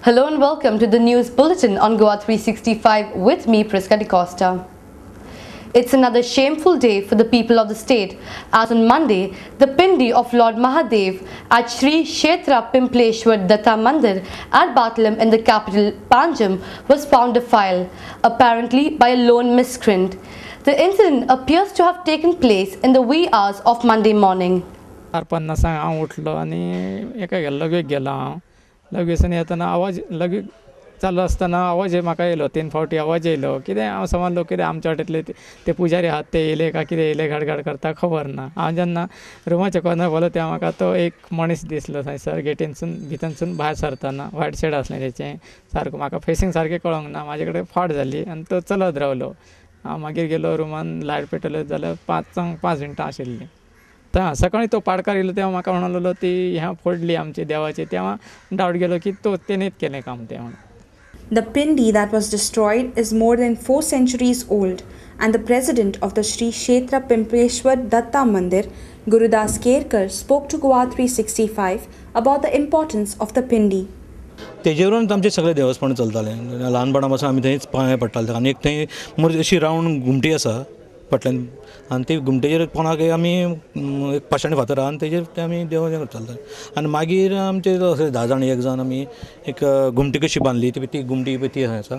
Hello and welcome to the news bulletin on Goa 365 with me, Priska DeCosta. It's another shameful day for the people of the state as on Monday, the Pindi of Lord Mahadev at Sri Kshetra Pimpleshwar Datta Mandir at Batlam in the capital Panjim was found defiled, apparently by a lone miscreant. The incident appears to have taken place in the wee hours of Monday morning. लगेच येतना आवाज लगे चालू असताना आवाज म्हाका येयलो 3 फावटी आवाज येयलो कितें हांव समजलो कितें आमच्या वाटेंतले ते पुजारी आहात ते येयले काय कितें येयले घडघड करता खबर ना हांव जेन्ना रुमाच्या कॉर्नर पळयलो तेव्हा म्हाका तो एक मनीस दिसलो थंयसर गेटीनसून भितरसून भायर सरतना व्हायट शेड आसलें तेचें सारको म्हाका फेसींग सारकें कळोंक ना म्हाजे कडेन फाट जाली आनी तो चलत रावलो हांव मागीर गेलो रुमान लायट पेटयलो जाल्यार 5 मिनटां आशिल्लीं सकाळी तो पाडकार येयलो तेव्हा म्हाका म्हणलो ती ह्या फोडली आमची देवाची तेव्हा डावट गेलो की तो तेणेच केलें काम तें म्हणून. The Pindi that was destroyed is more than 4 centuries old, and the president of the Sri Kshetra Pimpleshwar Datta Mandir, Gurudas Kerkar, spoke to Goa 365 about the importance of the Pindi. तेजेवरूनच आमचे सगळे देवस्थान चलताले ल्हानपणा पासून आमी थंयच पांय पडटाले आनी एक थंय मोर अशी रावंड घुमटी आसा फाटल्यान आनी ती घुमटेचेर कोणाक आमी एक पाशाणी फातर आहा आनी तेजेर ते आमी देव चलता आनी मागीर आमचे अशें 10 जाण एक जाण आमी एक घुमटी कशी बांदली ती घुमटी ती आसा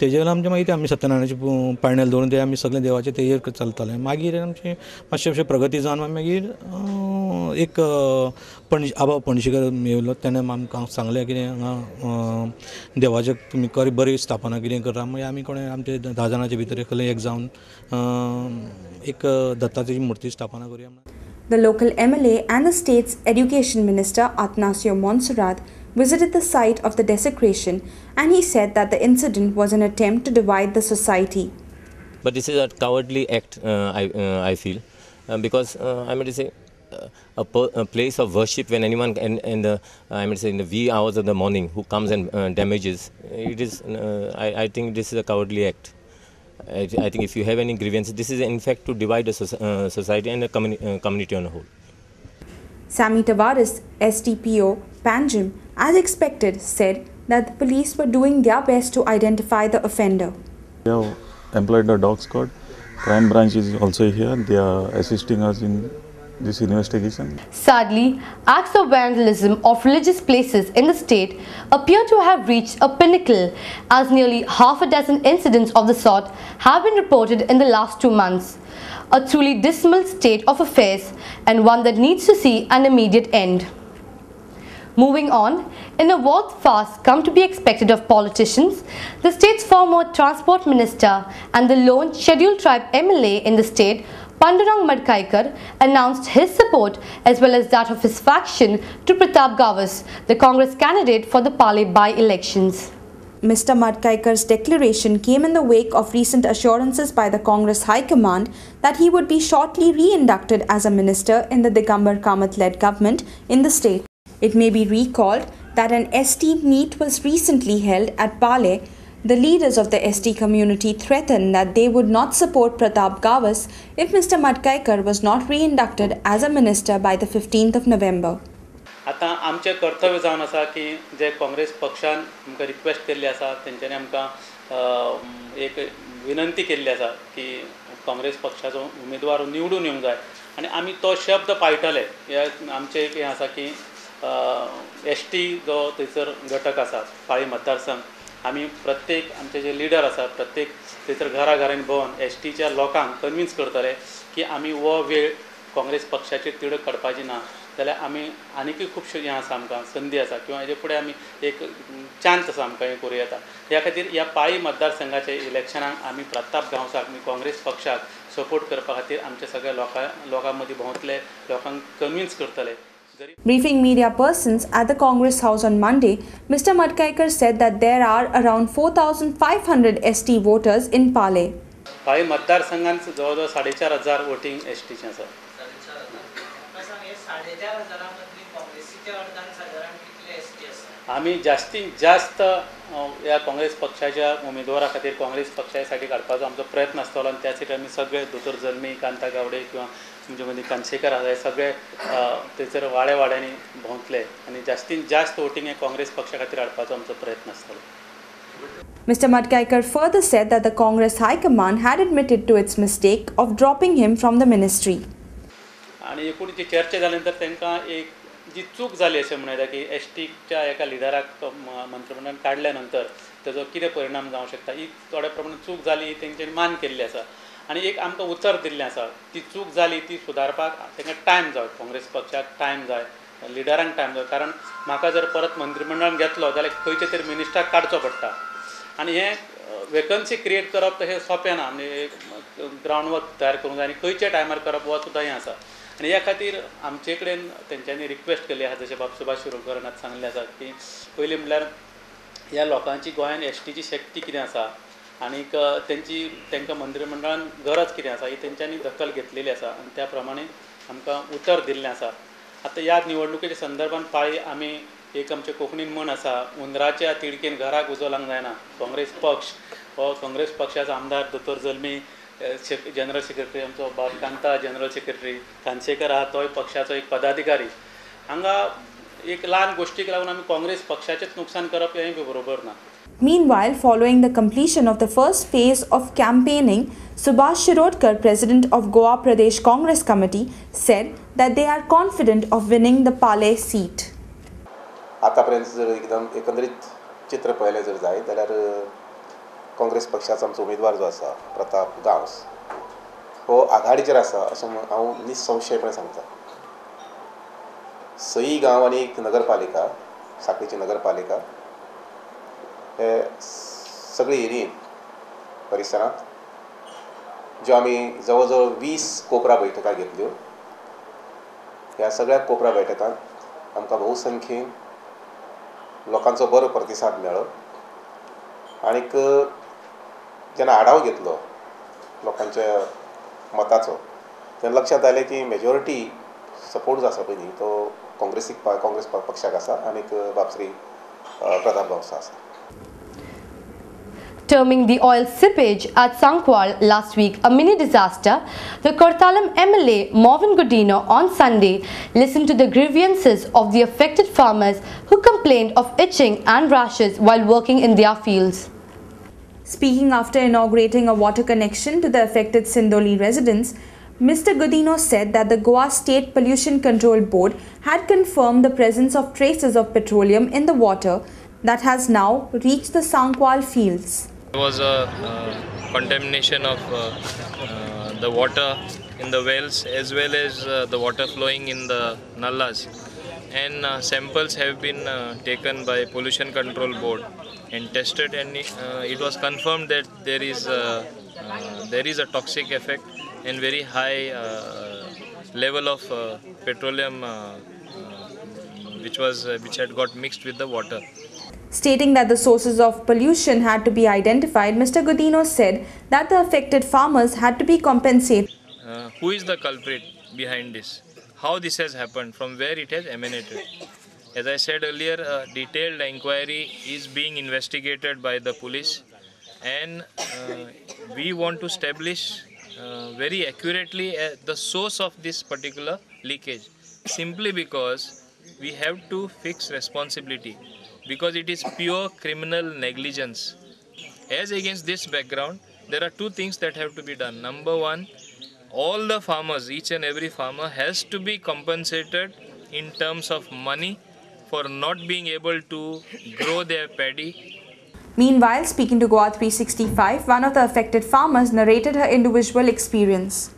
तेजेर आमचे मागीर ते आमी सत्यनारायणाची पायण्यार दवरून ते आमी सगळे देवाचे तेजेर चलताले मागीर आमचे मातशें अशें प्रगती जावन मागीर एक आबा पणशीकर येयलो तेणें आमकां सांगलें कितें हांगा देवाचें तुमी बरी स्थापना कितें करा मागीर आमी कोणें आमचे 10 जाणांचे भितर एक जावन एक दत्ताची मूर्ती स्थापना करूया. The local MLA and the state's education minister Atnasio Monserrat visited the site of the desecration and he said that the incident was an attempt to divide the society. But this is a cowardly act, I feel, because I mean to say a place of worship when anyone in the I mean to say in the wee hours of the morning who comes and damages it is I think this is a cowardly act. I think if you have any grievances, this is in fact to divide the society and the community on a whole. Sami Tavares, SDPO, Panjim, as expected, said that the police were doing their best to identify the offender. We have employed the dog squad. Crime branch is also here. They are assisting us in this investigation. Sadly, acts of vandalism of religious places in the state appear to have reached a pinnacle as nearly half a dozen incidents of the sort have been reported in the last 2 months. A truly dismal state of affairs and one that needs to see an immediate end. Moving on, in a what fast come to be expected of politicians, the state's former transport minister and the lone scheduled tribe MLA in the state, Pandurang Madkaikar, announced his support as well as that of his faction to Pratap Gawas, the Congress candidate for the Pale by-elections. Mr. Madkaikar's declaration came in the wake of recent assurances by the Congress High Command that he would be shortly re-inducted as a minister in the Digambar Kamath-led government in the state. It may be recalled that an ST meet was recently held at Pale. The leaders of the ST community threatened that they would not support Pratap Gawas if Mr. Madkaikar was not re-inducted as a minister by the 15th of November. आता आमचे कर्तव्य जावन आसा की जे काँग्रेस पक्षान आमकां request केल्ली आसा तेंच्यांनी आमकां एक विनंती केल्ली आसा की काँग्रेस पक्षाचो उमेदवार निवडून येवंक जाय आनी आमी तो शब्द पाळटले हे आमचें एक हें आसा की ST जो थंयसर घटक आसा पाळी मतदारसंघ आमी प्रत्येक आमचे जे लिडर आसा प्रत्येक थंयसर घराघरांनी भोंवन STच्या लोकांक कन्विन्स करतले की आमी हो वेळ काँग्रेस पक्षाचेर तिडक काडपाची ना जाल्यार आमी आनीकूय खुबश्यो हें आसा आमकां संदी आसा किंवा हेजे फुडें आमी एक चान्स आसा आमकां हें करूं येता ह्या खातीर ह्या पाळी मतदारसंघाच्या इलेक्शनाक आमी प्रताप गांवसाक आमी काँग्रेस पक्षाक सपोर्ट करपा खातीर आमच्या सगळ्या लोकां मदीं भोंवतले लोकांक कन्विन्स करतले. Briefing media persons at the Congress House on Monday, Mr. Madkaikar said that there are around 4,500 ST voters in Pale. पाळी मतदारसंघांत जवळजवळ 4,500 वोटिंग STचें आसा. आमी जास्तीत जास्त ह्या काँग्रेस पक्षाच्या उमेदवारा खातीर काँग्रेस पक्षाच्या साठी काडपाचो आमचो प्रयत्न आसतलो आनी त्या खातीर आमी सगळे दोतोर जल्मी कांता गावडे किंवा तुमचे मदीं कानसेकर आसा, हे सगळे थंयसर वाड्यांनी भोंवतले आनी जास्तीत जास्त वोटींग हे काँग्रेस पक्षा खातीर हाडपाचो आमचो प्रयत्न आसतलो. Mr. Matkaikar further said that the Congress High Command had admitted to its mistake of dropping him from the ministry. आणि एकूण जी चर्चा जाल्या नंतर तांकां एक जी चूक जाली अशें म्हणून येता की एसटीच्या एका लिडराक मंत्रिमंडळान काडल्या नंतर ताजो कितें परिणाम जावंक शकता, ही थोड्या प्रमाणात चूक जाली, ही तेंच्यांनी मान केल्ली आसा आनी एक आमकां उतर दिल्लें आसा. ती चूक जाली ती सुदारपाक तांकां टायम जाय, काँग्रेस पक्षाक टायम जाय, लिडरांक टायम जाय. कारण म्हाका जर परत मंत्रिमंडळान घेतलो जाल्यार खंयचे तरी मिनिस्टराक काडचो पडटा आनी हें वेकन्सी क्रिएट करप तशें सोंपें ना. म्हणजे ग्रावंड वर्क तयार करूंक जाय आनी खंयच्या टायमार करप हो सुद्दां हें आसा. आनी ह्या खातीर आमचे कडेन तेंच्यांनी रिक्वेस्ट केल्ली आसा, जशें बाब सुभाष शिरोडकरान आतां सांगलें आसा की पयलीं म्हणल्यार ह्या लोकांची गोंयांत एसटीची शक्ती कितें आसा आनीक तांकां मंत्रिमंडळान गरज कितें आसा ही तेंच्यांनी दखल घेतलेली आसा आनी त्या प्रमाणे आमकां उतर दिल्लें आसा. आतां ह्या निवडणुकेच्या संदर्भान पाळी आमी एक आमचे कोंकणीन म्हण आसा, हुंदराच्या तिडकेन घराक उजो लावंक जायना. काँग्रेस पक्ष हो काँग्रेस पक्षाचो आमदार दोतोर जल्मी, जनरल सेक्रेटरी आमचो बाब कांता जनरल सेक्रेटरी, कानसेकर आहा तोय पक्षाचो एक पदाधिकारी, हांगा एक ल्हान गोश्टीक लागून आमी काँग्रेस पक्षाचेंच नुकसान करप हें बरोबर ना. Meanwhile, following the completion of the first phase of campaigning, Subhash Shirodkar, president of Goa Pradesh Congress Committee, said that they are confident of winning the Pale seat. आतापर्यंत जर एकदम एकंदरीत चित्र पळयलें जर जायत जाल्यार काँग्रेस पक्षाचो आमचो उमेदवार जो आसा प्रताप गांवस हो आघाडीचेर आसा अशें हांव निसंशयपणे सांगता. सई गांव आनी एक नगरपालिका, सांखळीची नगरपालिका, हे सगळे एरियेन परिसरांत ज्यो आमी जवळ जवळ 20 कोपरा बैठका घेतल्यो, ह्या सगळ्या कोपरा बैठकांत आमकां भोवसंख्येन लोकांचो बरो प्रतिसाद मेळ्ळो आनीक जेन्ना आढावो घेतलो लोकांच्या मताचो तेन्ना लक्षात आयलें की मेजॉरिटी सपोर्ट जो आसा पळय न्ही तो काँग्रेस पक्षाक आसा आनीक बाबश्री प्रताप गांवसा आसा. Terming the oil seepage at Sankwal last week a mini disaster, the Kortalam MLA Marvin Godino on Sunday listened to the grievances of the affected farmers who complained of itching and rashes while working in their fields. Speaking after inaugurating a water connection to the affected Sindoli residents, Mr. Godino said that the Goa State Pollution Control Board had confirmed the presence of traces of petroleum in the water that has now reached the Sankwal fields. There was a contamination of the water in the wells as well as the water flowing in the nallas, and samples have been taken by Pollution Control Board and tested, and it was confirmed that there is a toxic effect and very high level of petroleum which had got mixed with the water. Stating that the sources of pollution had to be identified, Mr. Godino said that the affected farmers had to be compensated. Who is the culprit behind this? How this has happened? From where it has emanated? As I said earlier, a detailed inquiry is being investigated by the police, and we want to establish very accurately the source of this particular leakage, simply because we have to fix responsibility, because it is pure criminal negligence. As against this background, there are two things that have to be done. Number one, all the farmers, each and every farmer has to be compensated in terms of money for not being able to grow their paddy. Meanwhile, speaking to Goa 365, one of the affected farmers narrated her individual experience.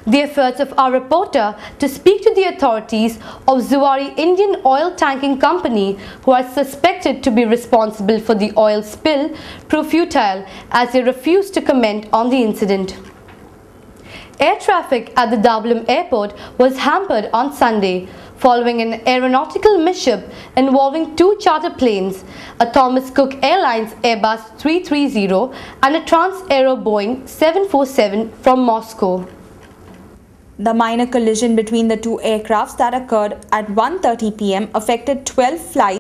The efforts of our reporter to speak to the authorities of Zuari Indian Oil Tanking Company, who are suspected to be responsible for the oil spill, proved futile as they refused to comment on the incident. Air traffic at the Dabolim airport was hampered on Sunday following an aeronautical mishap involving two charter planes, a Thomas Cook Airlines Airbus 330 and a Trans-Aero Boeing 747 from Moscow. The minor collision between the two aircrafts that occurred at 1:30 p.m. affected 12 flights